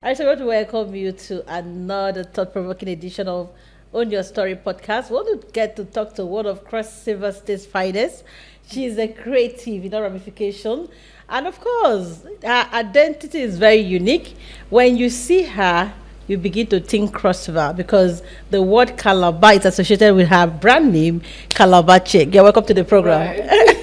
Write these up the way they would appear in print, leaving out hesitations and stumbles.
I just want to welcome you to another thought-provoking edition of Own Your Story podcast. We want to get to talk to one of Cross River State's finest. She is a creative in all ramification. And of course, her identity is very unique. When you see her, you begin to think Cross River because the word Calabar is associated with her brand name, Calabar Chic. You're welcome to the program. Right.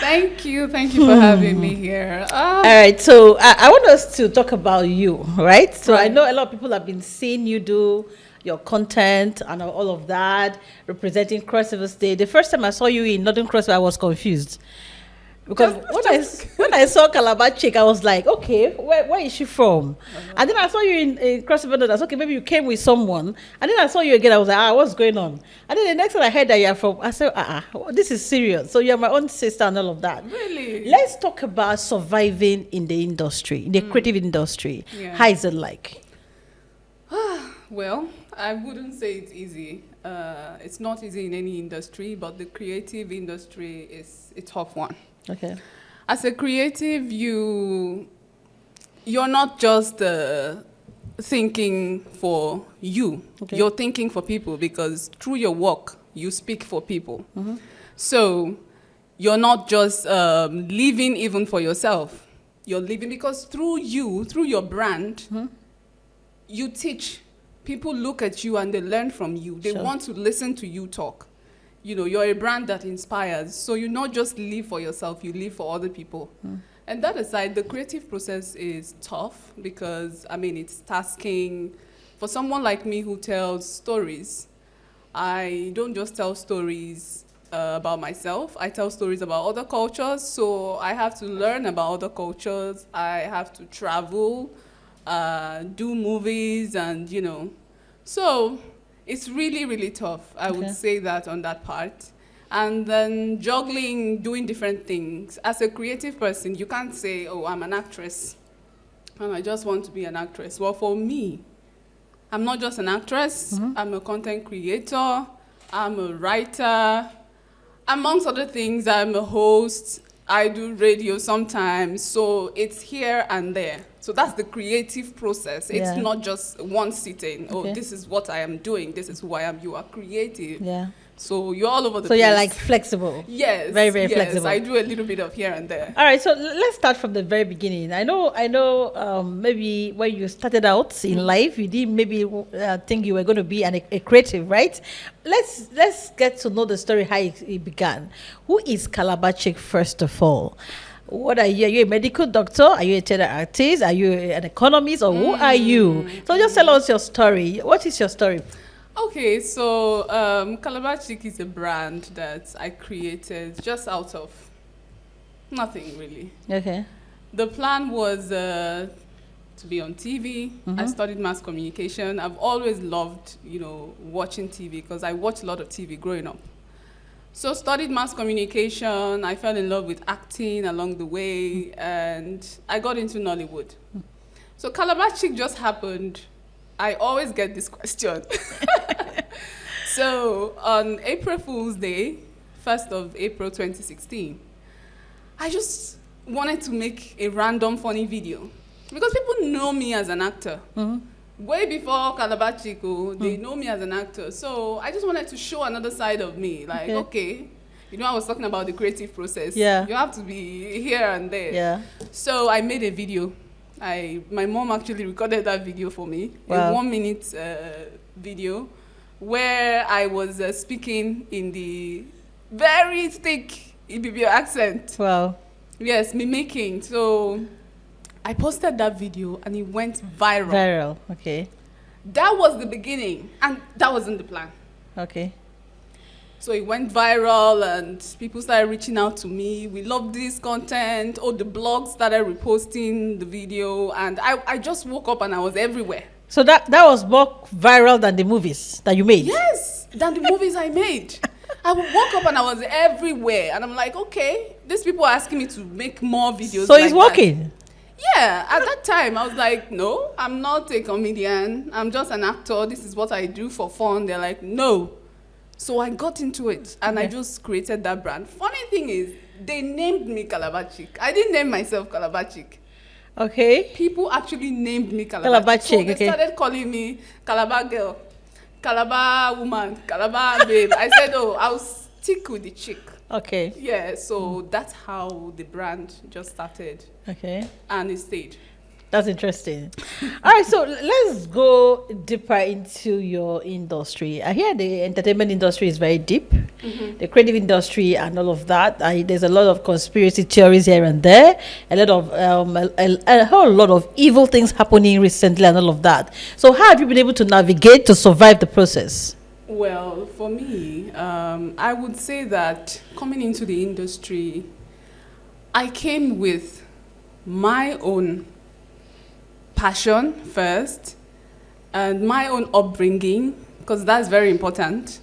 Thank you for having me here. All right, so I want us to talk about you, right? So I Right. know a lot of people have been seeing you do your content and all of that, representing Cross River State. The first time I saw you in Northern Cross River, I was confused. Because when I saw Calabar Chick, I was like, okay, where is she from? And then I saw you in Cross River. I was okay, maybe you came with someone. And then I saw you again. I was like, what's going on? And then the next time I heard that you're from, I said, this is serious. So you're my own sister and all of that. Really? Let's talk about surviving in the industry, in the creative industry. Yeah. How is it like? Well, I wouldn't say it's easy. It's not easy in any industry, but the creative industry is a tough one. Okay. As a creative, you're not just thinking for you. Okay. You're thinking for people because through your work, you speak for people. So you're not just living even for yourself. You're living because through you, through your brand, you teach. People look at you and they learn from you. They Sure. want to listen to you talk. You know, you're a brand that inspires. So you not just live for yourself, you live for other people. And that aside, the creative process is tough because, I mean, it's tasking. For someone like me who tells stories, I don't just tell stories about myself. I tell stories about other cultures. So I have to learn about other cultures. I have to travel, do movies, and, you know. So it's really, really tough. I would Okay. say that on that part. And then juggling, doing different things. As a creative person, you can't say, oh, I'm an actress, and I just want to be an actress. Well, for me, I'm not just an actress. I'm a content creator. I'm a writer. Amongst other things, I'm a host. I do radio sometimes. So it's here and there. So that's the creative process. It's Yeah. not just one sitting. Oh, Okay. this is what I am doing. This is who I am. You are creative. Yeah. So you're all over the So place. you're like flexible. Yes. Very, very yes, flexible. I do a little bit of here and there. All right, so let's start from the very beginning. I know. Maybe when you started out in life, you didn't maybe think you were going to be a creative, right? Let's get to know the story how it began. Who is Calabar Chick first of all? What are you? Are you a medical doctor? Are you a theater artist? Are you an economist? Or who are you? So just tell us your story. What is your story? Okay, so Calabar Chic is a brand that I created just out of nothing, really. Okay. The plan was to be on TV. I studied mass communication. I've always loved, you know, watching TV because I watched a lot of TV growing up. So studied mass communication. I fell in love with acting along the way, and I got into Nollywood. So Calabar Chic just happened. I always get this question. So on April Fool's Day, 1st of April 2016, I just wanted to make a random funny video because people know me as an actor. Way before Calabar Chic, they know me as an actor. So I just wanted to show another side of me. Like, okay, you know, I was talking about the creative process. Yeah. You have to be here and there. Yeah. So I made a video. My mom actually recorded that video for me, Wow. a 1-minute video, where I was speaking in the very thick Ibibio accent. Wow. Yes, mimicking. So I posted that video and it went viral. Viral. Okay. That was the beginning, and that wasn't the plan. Okay. So it went viral and people started reaching out to me. We love this content. Oh, the blogs started reposting the video, and I just woke up and I was everywhere. So that was more viral than the movies that you made. Yes, than the movies I made. I woke up and I was everywhere, and I'm like, okay, these people are asking me to make more videos. So like it's that. working. Yeah, at that time I was like, no, I'm not a comedian. I'm just an actor. This is what I do for fun. They're like, no. So I got into it and I just created that brand. Funny thing is, they named me Calabar Chic. I didn't name myself Calabar Chic. Okay. People actually named me Calabar Chic. So Chic, they okay. started calling me Calabar girl, Calabar woman, Calabar babe. I said, oh, I'll stick with the chick. Okay. Yeah, so that's how the brand just started. Okay. And it stayed. That's interesting. All right, so let's go deeper into your industry. I hear the entertainment industry is very deep, the creative industry and all of that. There's a lot of conspiracy theories here and there, a lot of a whole lot of evil things happening recently and all of that. So how have you been able to navigate to survive the process? Well, for me, I would say that coming into the industry, I came with my own passion first and my own upbringing, because that's very important.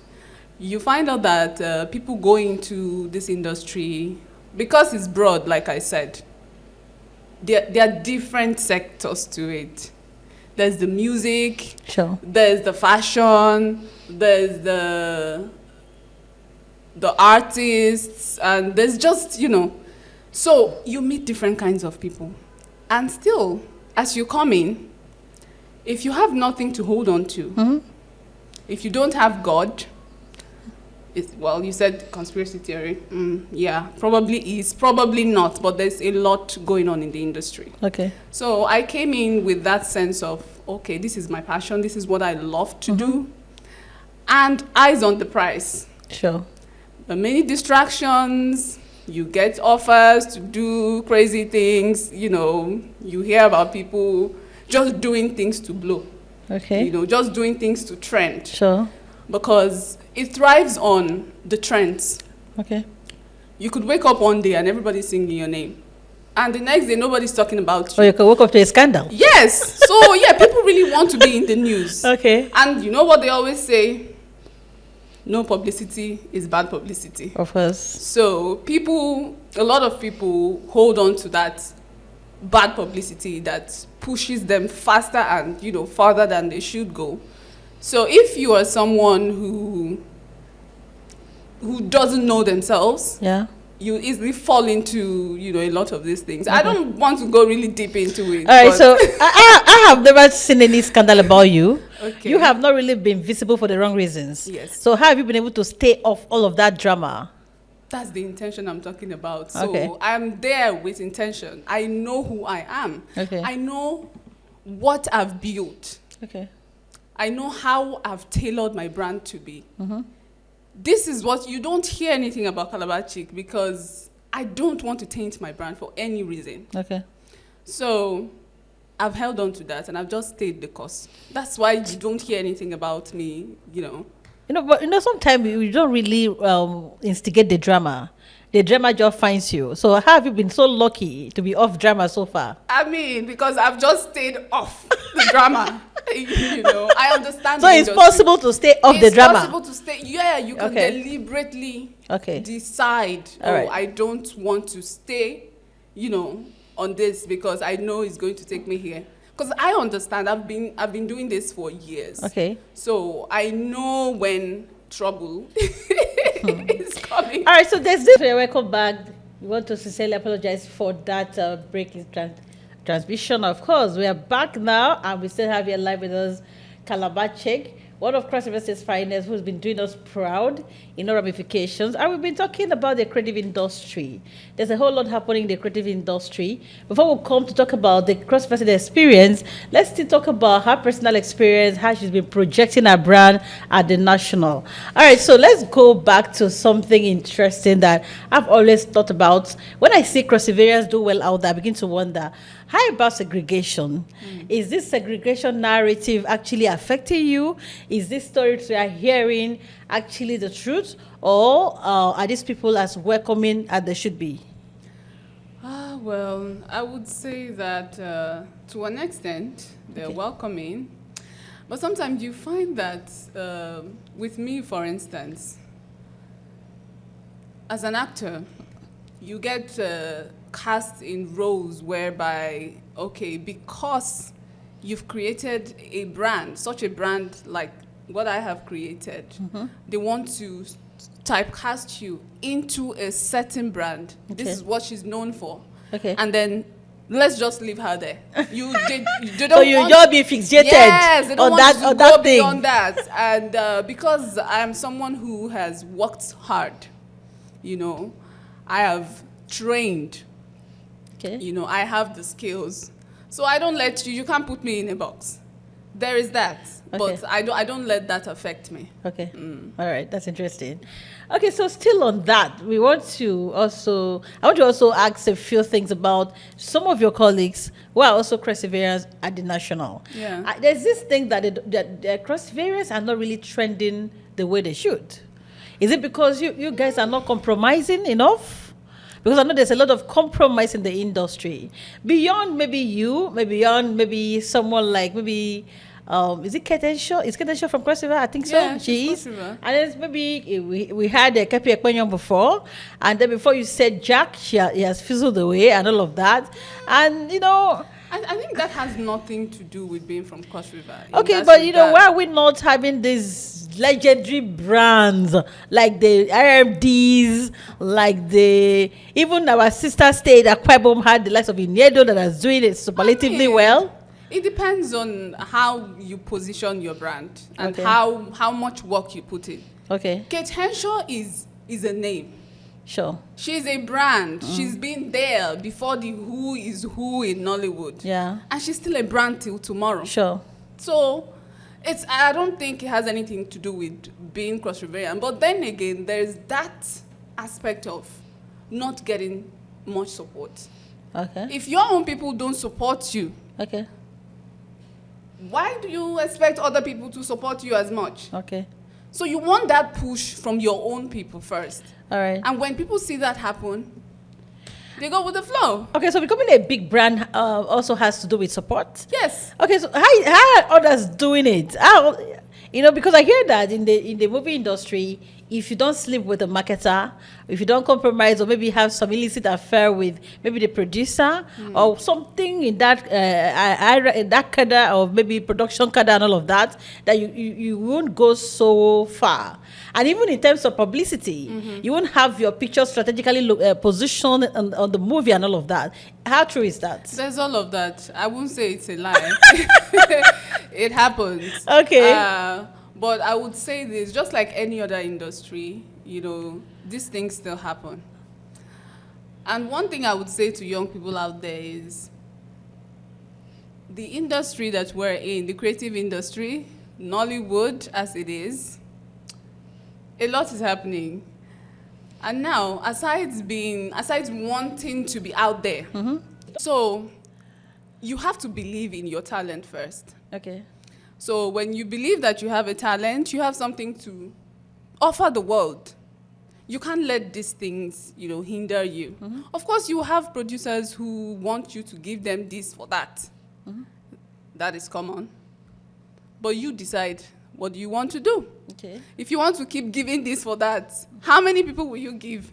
You find out that people go into this industry, because it's broad, like I said, there are different sectors to it. There's the music, Sure. there's the fashion, there's the artists, and there's just, so you meet different kinds of people. And still, as you come in, if you have nothing to hold on to, if you don't have God, well, you said conspiracy theory. Yeah, probably is, probably not, but there's a lot going on in the industry. Okay. So I came in with that sense of, okay, this is my passion, this is what I love to do, and eyes on the prize. Sure. But many distractions, you get offers to do crazy things, you hear about people just doing things to blow. Okay. Just doing things to trend. Sure. Because it thrives on the trends. Okay. You could wake up one day and everybody's singing your name. And the next day, nobody's talking about you. Or you can wake up to a scandal. Yes. So, yeah, people really want to be in the news. Okay. And you know what they always say? No publicity is bad publicity. Of course. So a lot of people hold on to that bad publicity that pushes them faster and, farther than they should go. So if you are someone who doesn't know themselves, Yeah. you easily fall into, a lot of these things. I don't want to go really deep into it. All right, so I have never seen any scandal about you. Okay. You have not really been visible for the wrong reasons. Yes. So how have you been able to stay off all of that drama? That's the intention I'm talking about. So Okay. I'm there with intention. I know who I am. Okay. I know what I've built. Okay. I know how I've tailored my brand to be. This is what you don't hear anything about Calabar Chic, because I don't want to taint my brand for any reason. Okay. So I've held on to that and I've just stayed the course. That's why you don't hear anything about me, But sometimes you don't really instigate the drama. The drama just finds you. So how have you been so lucky to be off drama so far? I mean, because I've just stayed off the drama. I understand. So it's possible to stay off the drama. It's possible to stay. Yeah, you can deliberately decide. All right. I don't want to stay, on this because I know it's going to take me here. Because I understand. I've been doing this for years. Okay. So I know when trouble is coming. All right. So there's this. Welcome back. We want to sincerely apologize for that break in transmission. Of course, we are back now, and we still have here live with us, Calabar Chic, one of Cross River State's finest, who's been doing us proud in all ramifications. And we've been talking about the creative industry. There's a whole lot happening in the creative industry. Before we come to talk about the Cross River State experience, let's still talk about her personal experience, how she's been projecting her brand at the national. All right, so let's go back to something interesting that I've always thought about. When I see Cross Riverians do well out there, I begin to wonder, how about segregation? Is this segregation narrative actually affecting you? Is this story we are hearing actually the truth? Or are these people as welcoming as they should be? Well, I would say that to an extent, they're welcoming. But sometimes you find that with me, for instance, as an actor, you get cast in roles whereby, okay, because you've created a brand, such a brand like what I have created, they want to typecast you into a certain brand. Okay. This is what she's known for. Okay. And then let's just leave her there. They don't So you want, just be fixated yes, they don't on want that to on go that thing. beyond that. And because I'm someone who has worked hard, you know, I have trained, Okay. you know, I have the skills. So I don't let you can't put me in a box. There is that. Okay. But I don't let that affect me. Okay. All right. That's interesting. Okay. So still on that, I want to also ask a few things about some of your colleagues who are also Crescivarians at the national. Yeah. There's this thing that the Crescivarians are not really trending the way they should. Is it because you guys are not compromising enough? Because I know there's a lot of compromise in the industry. Beyond maybe you, maybe someone like maybe, is it Ketenshaw? Is Ketenshaw from Crossover? I think so. Yeah, She she's is. Cross-River. And then maybe we had Kepi Ekpenyon before. And then before you said Jack, he has fizzled away and all of that. And, you know, I think that has nothing to do with being from Cross River. okay, but you know, why are we not having these legendary brands like the RMDs, like even our sister state, Akwa Ibom, had the likes of Iniedo that is doing it superlatively well? It depends on how you position your brand and Okay. how much work you put in. Okay, Kate Henshaw is a name. sure. She's a brand. She's been there before the who is who in Nollywood. Yeah, And she's still a brand till tomorrow. sure. So I don't think it has anything to do with being Cross Riverian. But then again, there's that aspect of not getting much support. Okay, If your own people don't support you, okay, why do you expect other people to support you as much? okay. So you want that push from your own people first. All right. And when people see that happen, they go with the flow. Okay, so becoming a big brand also has to do with support. Yes. Okay, so how are others doing it? How, you know, because I hear that in the movie industry, if you don't sleep with a marketer, if you don't compromise or maybe have some illicit affair with maybe the producer or something in that in that cadre or maybe production cadre and all of that, that you won't go so far. And even in terms of publicity, you won't have your picture strategically positioned on the movie and all of that. How true is that? There's all of that. I won't say it's a lie. It happens. Okay. But I would say this, just like any other industry, you know, these things still happen. And one thing I would say to young people out there is the industry that we're in, the creative industry, Nollywood as it is, a lot is happening. And now, aside wanting to be out there, so you have to believe in your talent first. Okay. So when you believe that you have a talent, you have something to offer the world. You can't let these things, you know, hinder you. Of course, you have producers who want you to give them this for that. That is common. But you decide, what do you want to do? Okay. If you want to keep giving this for that, how many people will you give?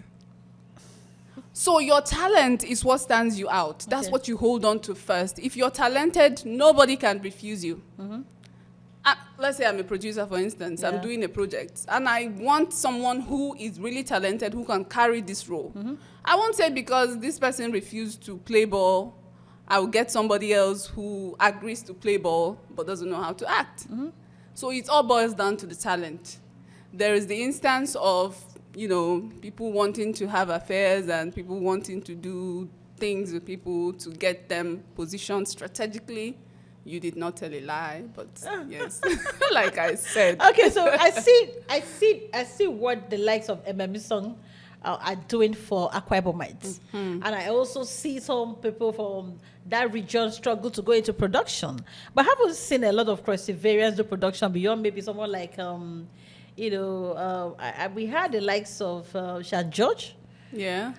So your talent is what stands you out. That's Okay. what you hold on to first. If you're talented, nobody can refuse you. Let's say I'm a producer, for instance. Yeah. I'm doing a project, and I want someone who is really talented, who can carry this role. I won't say because this person refused to play ball, I will get somebody else who agrees to play ball but doesn't know how to act. So it all boils down to the talent. There is the instance of, you know, people wanting to have affairs and people wanting to do things with people to get them positioned strategically. You did not tell a lie, but yes, like I said. Okay, so I see what the likes of Song are doing for Akwa Ibomites. And I also see some people from that region struggle to go into production. But I haven't seen a lot of Crescivarians do production beyond maybe someone like, we had the likes of Shan George Yeah.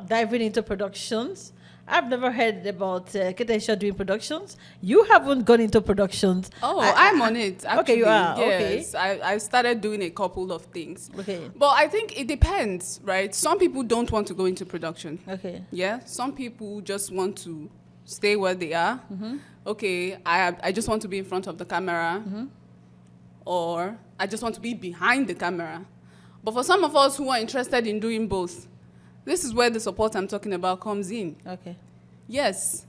diving into productions. I've never heard about Ketenshaw doing productions. You haven't gone into productions. Oh, I'm on it. Actually. Okay, you are. Yes, I started doing a couple of things. Okay. But I think it depends, right? Some people don't want to go into production. Okay. Yeah. Some people just want to stay where they are. Okay, I just want to be in front of the camera, or I just want to be behind the camera. But for some of us who are interested in doing both, this is where the support I'm talking about comes in. Okay. yes,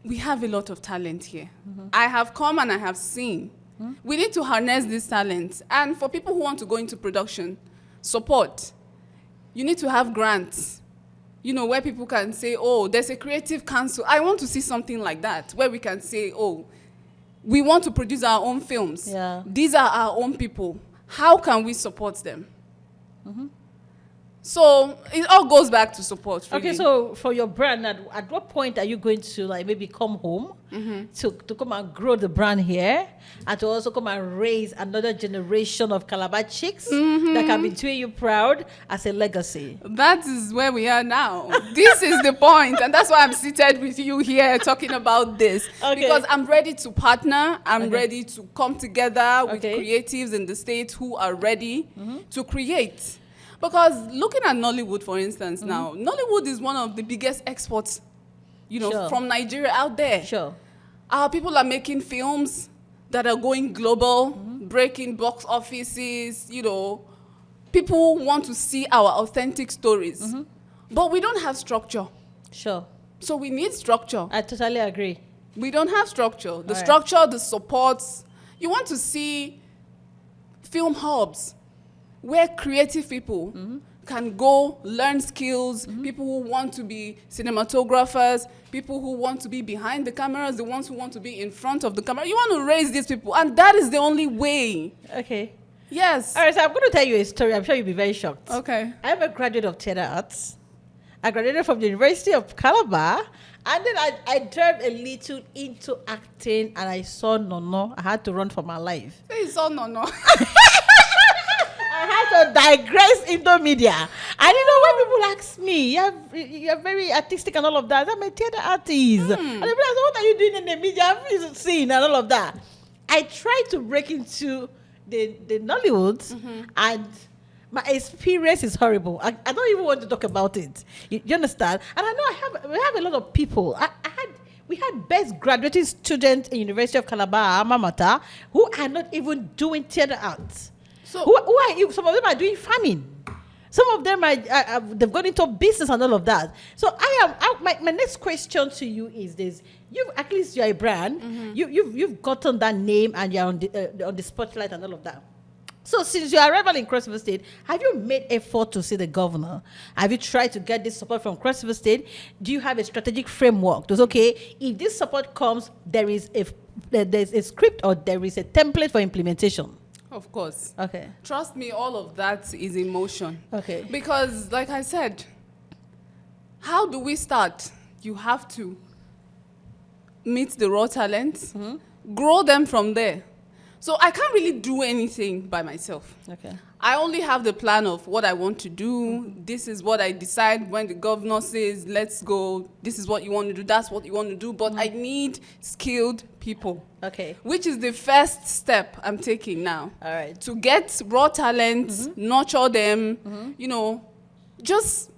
we have a lot of talent here. I have come and I have seen. We need to harness this talent. And for people who want to go into production, support. You need to have grants, where people can say, oh, there's a creative council. I want to see something like that, where we can say, oh, we want to produce our own films. Yeah. These are our own people. How can we support them? So it all goes back to support, really. Okay, so for your brand, at what point are you going to maybe come home to come and grow the brand here, and to also come and raise another generation of Calabar chicks that can be doing you proud as a legacy? That is where we are now. This is the point, and that's why I'm seated with you here talking about this. Okay. Because I'm ready to partner. I'm ready to come together with creatives in the States who are ready to create. Because looking at Nollywood, for instance, now, Nollywood is one of the biggest exports, from Nigeria out there. Sure. Our people are making films that are going global, breaking box offices, People want to see our authentic stories. But we don't have structure. Sure. So we need structure. I totally agree. We don't have structure. The structure, the supports. You want to see film hubs where creative people can go learn skills, people who want to be cinematographers, people who want to be behind the cameras, the ones who want to be in front of the camera. You want to raise these people, and that is the only way. Okay. Yes. All right, so I'm going to tell you a story. I'm sure you'll be very shocked. Okay. I'm a graduate of theater arts. I graduated from the University of Calabar, and then I delved a little into acting, and I saw no. I had to run for my life. Say it's all no. I had to digress into media. And when people ask me, you're very artistic and all of that, I'm a theater artist. And people ask, what are you doing in the media scene and all of that? I tried to break into the Nollywood, and my experience is horrible. I don't even want to talk about it. You understand? And I know we have a lot of people. We had best graduating students in University of Calabar, alma mater, who are not even doing theater arts. So who are you? Some of them are doing farming. Some of them they've gone into business and all of that. So my next question to you is this: at least you're a brand. You've gotten that name, and you're on the spotlight and all of that. So since your arrival in Cross River State, have you made effort to see the governor? Have you tried to get this support from Cross River State? Do you have a strategic framework? There's if this support comes, there's a script or there is a template for implementation. Of course. Okay. Trust me, all of that is in motion. Okay. Because, like I said, how do we start? You have to meet the raw talents, grow them from there. So I can't really do anything by myself. Okay. I only have the plan of what I want to do. This is what I decide when the governor says, let's go. This is what you want to do. That's what you want to do. But I need skilled people. Okay. Which is the first step I'm taking now. All right. To get raw talent, nurture them, just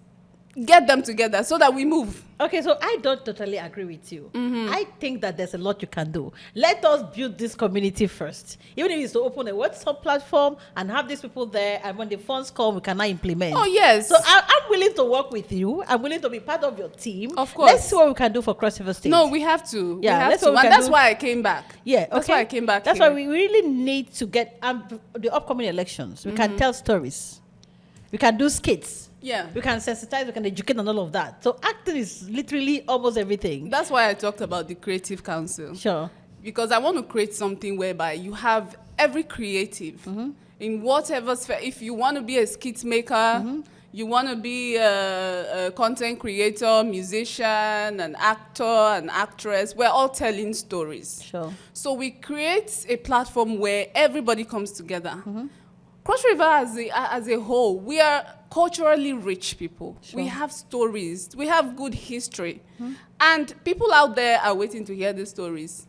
get them together so that we move. Okay, so I don't totally agree with you. I think that there's a lot you can do. Let us build this community first. Even if it's to open a WhatsApp platform and have these people there, and when the funds come, we can now implement. Oh, yes. So I'm willing to work with you. I'm willing to be part of your team. Of course. Let's see what we can do for Cross River State. No, we have to. Yeah, we have to. And that's why I came back. Yeah, That's why I came back That's here. why we really need to get the upcoming elections. We can tell stories. We can do skits. Yeah. We can sensitize, we can educate and all of that. So acting is literally almost everything. That's why I talked about the Creative Council. Sure. Because I want to create something whereby you have every creative in whatever sphere. If you want to be a skit maker, you want to be a content creator, musician, an actor, an actress, we're all telling stories. Sure. So we create a platform where everybody comes together. Cross River as a whole, we are culturally rich people. Sure. We have stories. We have good history. And people out there are waiting to hear these stories.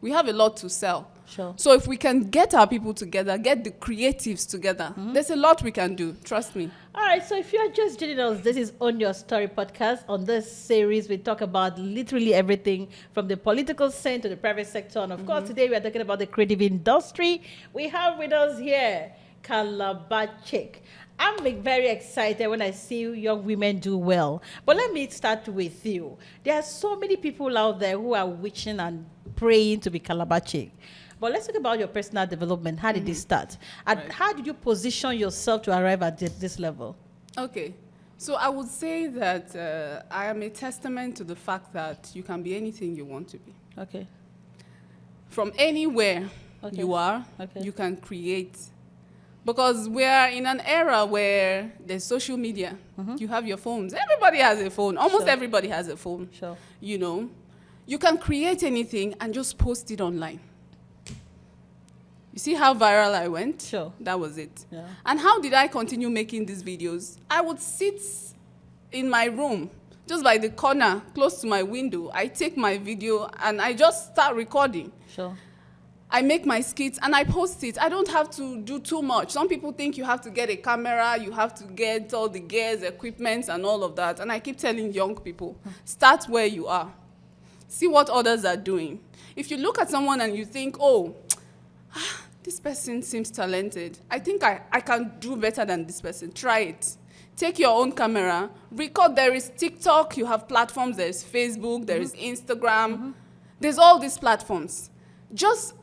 We have a lot to sell. Sure. So if we can get our people together, get the creatives together, there's a lot we can do. Trust me. All right, so if you're just joining us, this is On Your Story podcast. On this series, we talk about literally everything from the political scene to the private sector. And of course, today we are talking about the creative industry. We have with us here Calabar Chic. I'm very excited when I see young women do well. But let me start with you. There are so many people out there who are wishing and praying to be Calabar Chic. But let's talk about your personal development. How did it start? And Right. how did you position yourself to arrive at this level? Okay. So I would say that I am a testament to the fact that you can be anything you want to be. Okay. From anywhere Okay. you are, Okay. you can create. Because we are in an era where there's social media. You have your phones. Everybody has a phone. Almost Sure. everybody has a phone. Sure. You know, you can create anything and just post it online. You see how viral I went? Sure. That was it. Yeah. And how did I continue making these videos? I would sit in my room, just by the corner, close to my window. I take my video and I just start recording. Sure. I make my skits and I post it. I don't have to do too much. Some people think you have to get a camera, you have to get all the gears, equipment, and all of that. And I keep telling young people, start where you are. See what others are doing. If you look at someone and you think, oh, this person seems talented. I think I can do better than this person. Try it. Take your own camera. Record. There is TikTok. You have platforms. There's Facebook. There is Instagram. There's all these platforms. Just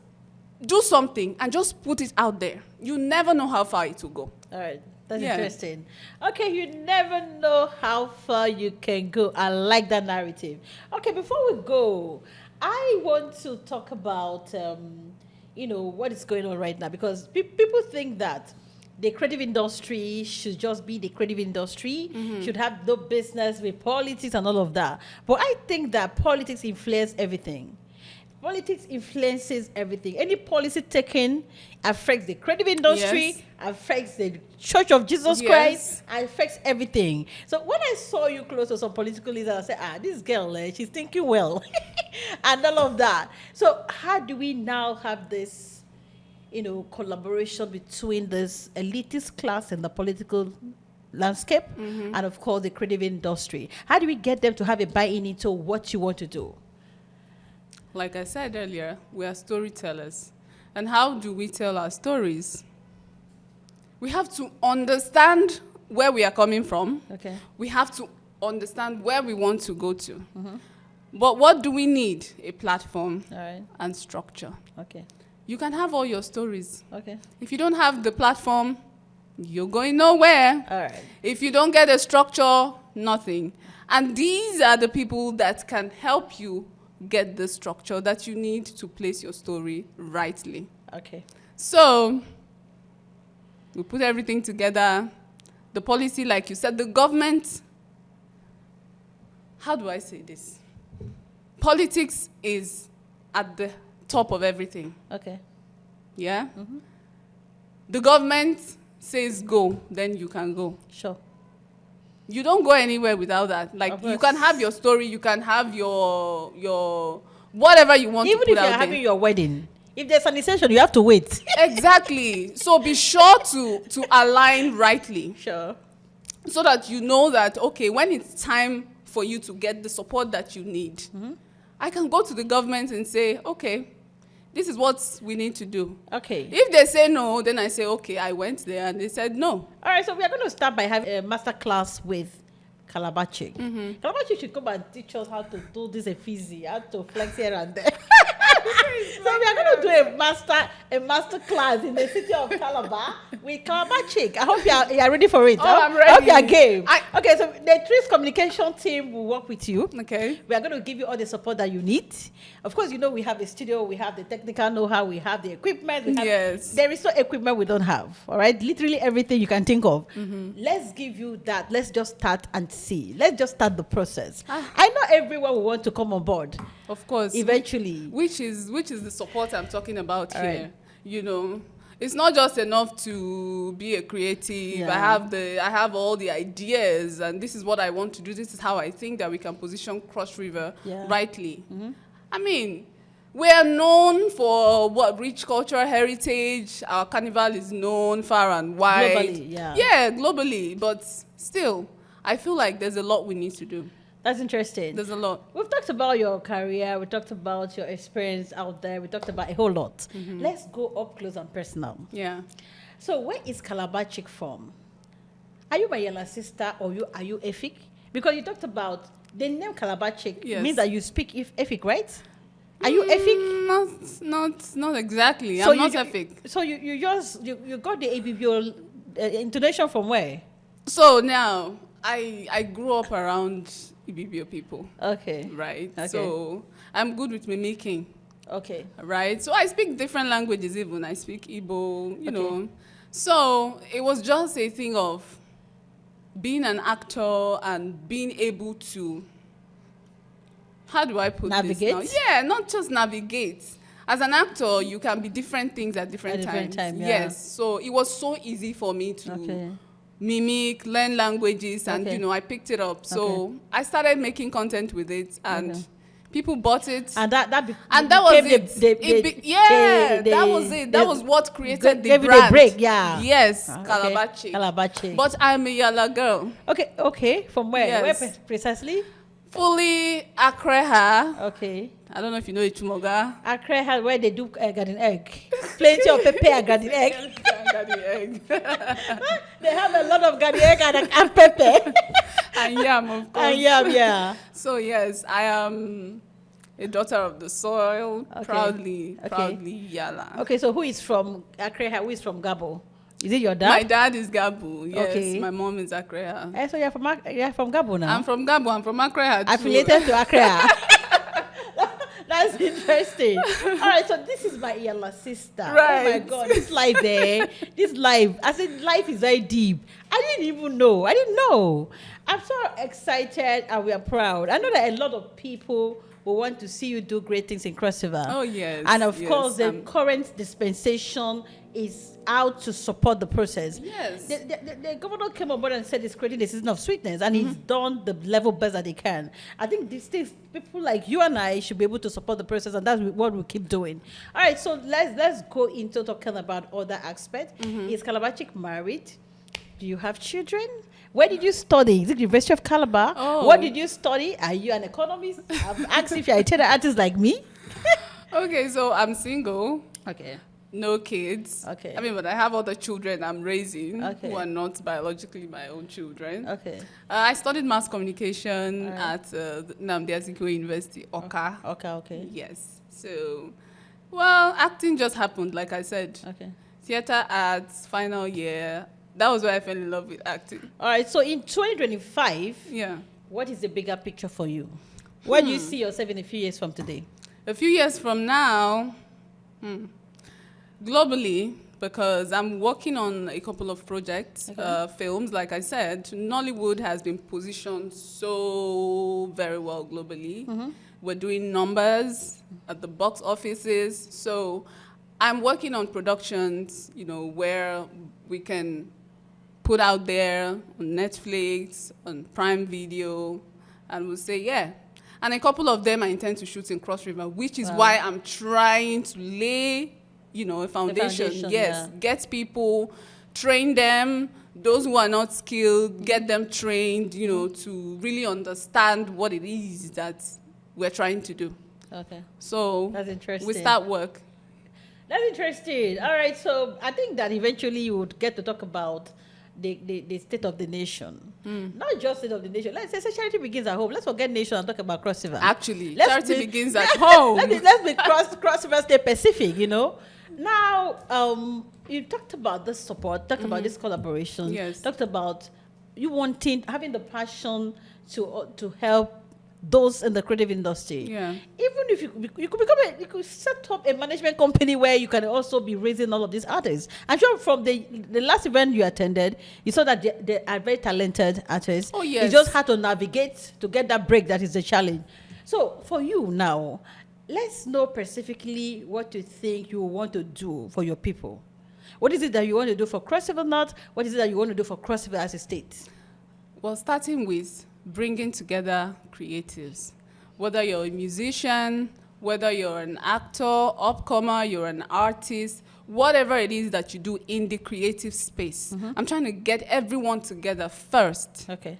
do something and just put it out there. You never know how far it will go. All right. That's Yeah. interesting. Okay, you never know how far you can go. I like that narrative. Okay, before we go, I want to talk about, what is going on right now, because people think that the creative industry should just be the creative industry, should have no business with politics and all of that. But I think that politics influence everything. Politics influences everything. Any policy taken affects the creative industry, Yes. affects the Church of Jesus Yes. Christ, affects everything. So when I saw you close to some political leaders, I said, this girl, she's thinking well, and all of that. So how do we now have this, collaboration between this elitist class and the political landscape, and of course the creative industry? How do we get them to have a buy-in into what you want to do? Like I said earlier, we are storytellers. And how do we tell our stories? We have to understand where we are coming from. Okay. We have to understand where we want to go to. But what do we need? A platform All right. and structure. Okay. You can have all your stories. Okay. If you don't have the platform, you're going nowhere. All right. If you don't get a structure, nothing. And these are the people that can help you get the structure that you need to place your story rightly. Okay. So we put everything together. The policy, like you said, the government, how do I say this? Politics is at the top of everything. Okay. Yeah? The government says go, then you can go. Sure. You don't go anywhere without that. Like, Of you course. can have your story, you can have your whatever you want Even to if put you're out having there. your wedding, if there's an essential, you have to wait. Exactly. So be sure to align rightly, Sure. so that you know that, okay, when it's time for you to get the support that you need, I can go to the government and say, okay, this is what we need to do. Okay. If they say no, then I say, okay, I went there and they said no. All right, so we are going to start by having a master class with Calabar Chic. Calabar Chic should come and teach us how to do this easy, how to flex here and there. So we are going to do a master class in the city of Calabar with Calabar Chic. I hope you are ready for it. Oh, I I'm ready. hope you are game. I- Okay, so the Trees communication team will work with you. Okay. We are going to give you all the support that you need. Of course, we have a studio, we have the technical know-how, we have the equipment. We have, Yes. There is no equipment we don't have, all right? Literally everything you can think of. Let's give you that. Let's just start and see. Let's just start the process. I know everyone will want to come on board Of course. eventually. Which is the support I'm talking about All here. right. It's not just enough to be a creative. Yeah. I have all the ideas, and this is what I want to do. This is how I think that we can position Cross River Yeah. rightly. I mean, we are known for rich cultural heritage. Our carnival is known far and wide. Globally, yeah. Yeah, globally. But still, I feel like there's a lot we need to do. That's interesting. There's a lot. We've talked about your career. We talked about your experience out there. We talked about a whole lot. Let's go up close and personal. Yeah. So where is Calabar Chic from? Are you my younger sister or are you Efik? Because you talked about the name Calabar Chic means that you speak Efik, right? Are you Efik? Not exactly. So I'm not Efik. So you got the ABBO intonation from where? So now I grew up around Ibibio people. Okay. Right. Okay. So I'm good with mimicking. Okay. Right. So I speak different languages even. I speak Igbo, you know. So it was just a thing of being an actor and being able to, how do I put navigate? This now? Yeah, not just navigate. As an actor, you can be different things at different times. Yeah. Yes. So it was so easy for me to mimic, learn languages, and you know, I picked it up. So I started making content with it, and people bought it, and that was it. That was it. That was what created the brand. It a break, yeah. Yes, Calabar Chic. Calabar Chic. But I'm a Yala girl. Okay. From where? Yes. Where precisely? Fully Akreha. Okay. I don't know if you know Ichumoga. Akreha, where they do garden egg. Plenty of pepper and garden egg. They have a lot of garden egg and pepper. And yam, of course. And yam, yeah. So yes, I am a daughter of the soil, proudly Yala. Okay, so who is from Akreha? Who is from Gabo? Is it your dad? My dad is Gabu. Yes, okay. My mom is Akreha. So you're from Gabo now? I'm from Gabo. I'm from Akreha too. Affiliated to Akreha. That's interesting. All right, so this is my Yala sister. Right. Oh my God, this life there. This life. I said life is very deep. I didn't even know. I didn't know. I'm so excited and we are proud. I know that a lot of people will want to see you do great things in Cross River. Oh, yes. And of course, the current dispensation is out to support the process. Yes. The governor came on board and said he's creating a season of sweetness, and he's done the level best that he can. I think these things, people like you and I should be able to support the process, and that's what we'll keep doing. All right, so let's go into talking about other aspects. Is Calabar Chic married? Do you have children? Where did you study? Is it the University of Calabar? Oh. What did you study? Are you an economist? I've asked if you're a theater artist like me. Okay, so I'm single. Okay. No kids. Okay. I mean, but I have other children I'm raising who are not biologically my own children. Okay. I studied mass communication at Nnamdi Azikiwe University, Oka. Okay. Yes. So, well, acting just happened, like I said. Okay. Theater arts, final year. That was where I fell in love with acting. All right. So in 2025, what is the bigger picture for you? Where do you see yourself in a few years from today? A few years from now, globally, because I'm working on a couple of projects, films, like I said. Nollywood has been positioned so very well globally. We're doing numbers at the box offices. So I'm working on productions, you know, where we can put out there on Netflix, on Prime Video, and we'll say, yeah. And a couple of them I intend to shoot in Cross River, which is why I'm trying to lay, you know, a foundation. Yes, get people, train them. Those who are not skilled, get them trained, you know, to really understand what it is that we're trying to do. Okay. So that's interesting. We start work. That's interesting. All right. So I think that eventually you would get to talk about the state of the nation. Not just state of the nation. Let's say charity begins at home. Let's forget nation and talk about Cross River. Actually, charity begins at home. Let's be Cross River State Pacific, you know. Now, you talked about this support, talked about this collaboration, talked about you having the passion to help those in the creative industry. Yeah. Even if you could set up a management company where you can also be raising all of these artists. I'm sure from the last event you attended, you saw that they are very talented artists. Oh, yes. You just had to navigate to get that break. That is the challenge. So for you now, let's know specifically what you think you want to do for your people. What is it that you want to do for Cross River North? What is it that you want to do for Cross River as a state? Well, starting with bringing together creatives. Whether you're a musician, whether you're an actor, upcomer, you're an artist, whatever it is that you do in the creative space. I'm trying to get everyone together first. Okay.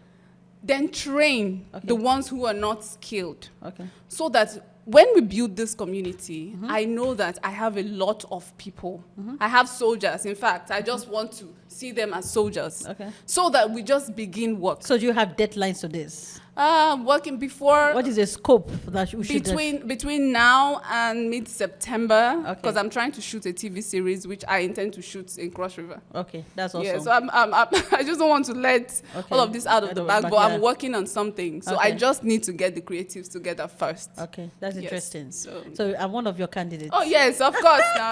Then train the ones who are not skilled. Okay. So that when we build this community, I know that I have a lot of people. I have soldiers. In fact, I just want to see them as soldiers. Okay. So that we just begin work. So do you have deadlines to this? Working before. What is the scope that you should Between now and mid-September, Okay. because I'm trying to shoot a TV series which I intend to shoot in Cross River. Okay, that's awesome. Yeah, so I just don't want to let all of this out of the bag, but I'm working on something. So I just need to get the creatives together first. Okay, that's interesting. So I'm one of your candidates. oh yes, of course. Now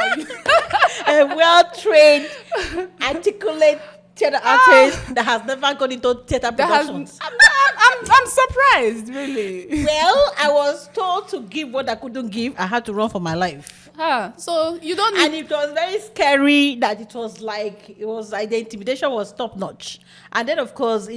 A well-trained, articulate theater artist that has never gone into theater productions. I'm surprised, really. Well, I was told to give what I couldn't give. I had to run for my life. So you don't And it was very scary that it was like the intimidation was top notch. And then of course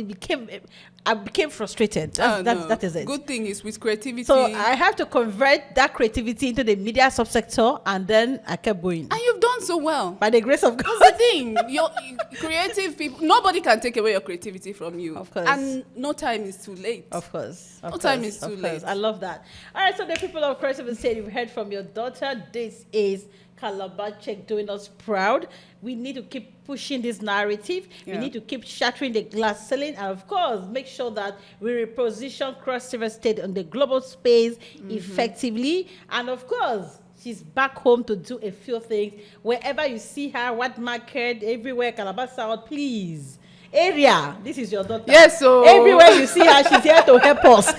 I became frustrated. That is it. Good thing is with creativity. So I have to convert that creativity into the media subsector, and then I kept going. And you've done so well. By the grace of God. That's the thing. Your creative people, nobody can take away your creativity from you. Of course. And no time is too late. Of course. No time is too late. I love that. All right, so the people of Creative State, you've heard from your daughter. This is Calabar Chic doing us proud. We need to keep pushing this narrative. Yeah. We need to keep shattering the glass ceiling, and of course, make sure that we reposition Cross River State on the global space effectively. And of course, she's back home to do a few things. Wherever you see her, what market, everywhere, Calabar South, please. Area, this is your daughter. Yes, so everywhere you see her, she's here to help us.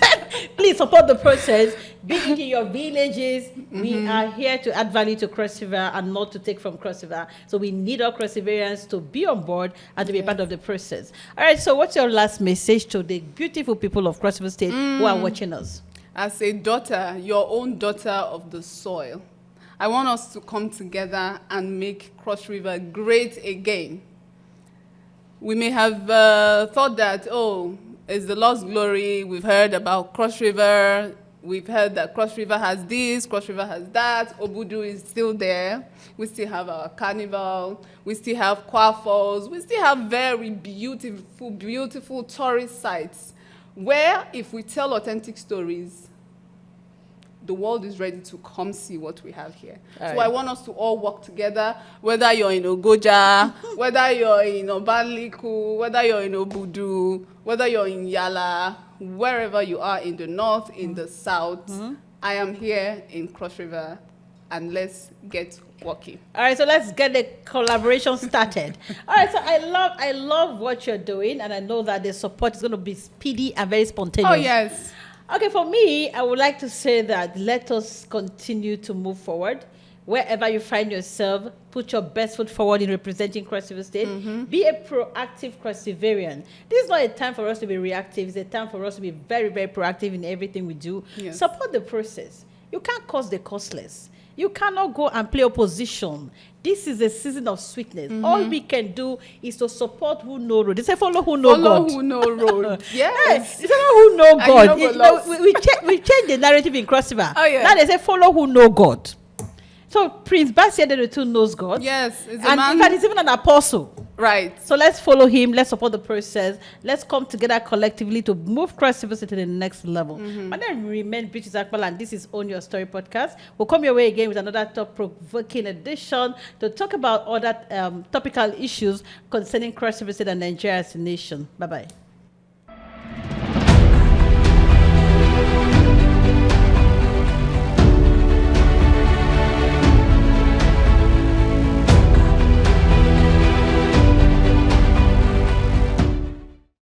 Please support the process. Be it in your villages. We are here to add value to Cross River and not to take from Cross River. So we need our Cross Riverians to be on board and to be a part of the process. All right, so what's your last message to the beautiful people of Cross River State who are watching us? As a daughter, your own daughter of the soil, I want us to come together and make Cross River great again. We may have thought that, it's the lost glory. We've heard about Cross River. We've heard that Cross River has this, Cross River has that. Obudu is still there. We still have our carnival. We still have Kwa Falls. We still have very beautiful, beautiful tourist sites where if we tell authentic stories, the world is ready to come see what we have here. So I want us to all work together, whether you're in Ogoja, whether you're in Obanliku, whether you're in Obudu, whether you're in Yala, wherever you are in the north, in the south. I am here in Cross River, and let's get working. All right, so let's get the collaboration started. All right, so I love what you're doing, and I know that the support is going to be speedy and very spontaneous. Oh, yes. Okay, for me, I would like to say that let us continue to move forward. Wherever you find yourself, put your best foot forward in representing Cross River State. Be a proactive Cross Riverian. This is not a time for us to be reactive. It's a time for us to be very, very proactive in everything we do. Yes. Support the process. You can't cause the costless. You cannot go and play opposition. This is a season of sweetness. All we can do is to support who know road. They say follow who know God. Follow who know road. Yes. They say follow who know God. We change the narrative in Cross River. Oh, yeah. Now they say follow who know God. So Prince Basia the two knows God. Yes. And in fact, he's even an apostle. Right. So let's follow him. Let's support the process. Let's come together collectively to move Cross River State to the next level. My name remains British Akpal, and this is Own Your Story podcast. We'll come your way again with another thought-provoking edition to talk about other topical issues concerning Cross River State and Nigeria as a nation. Bye-bye.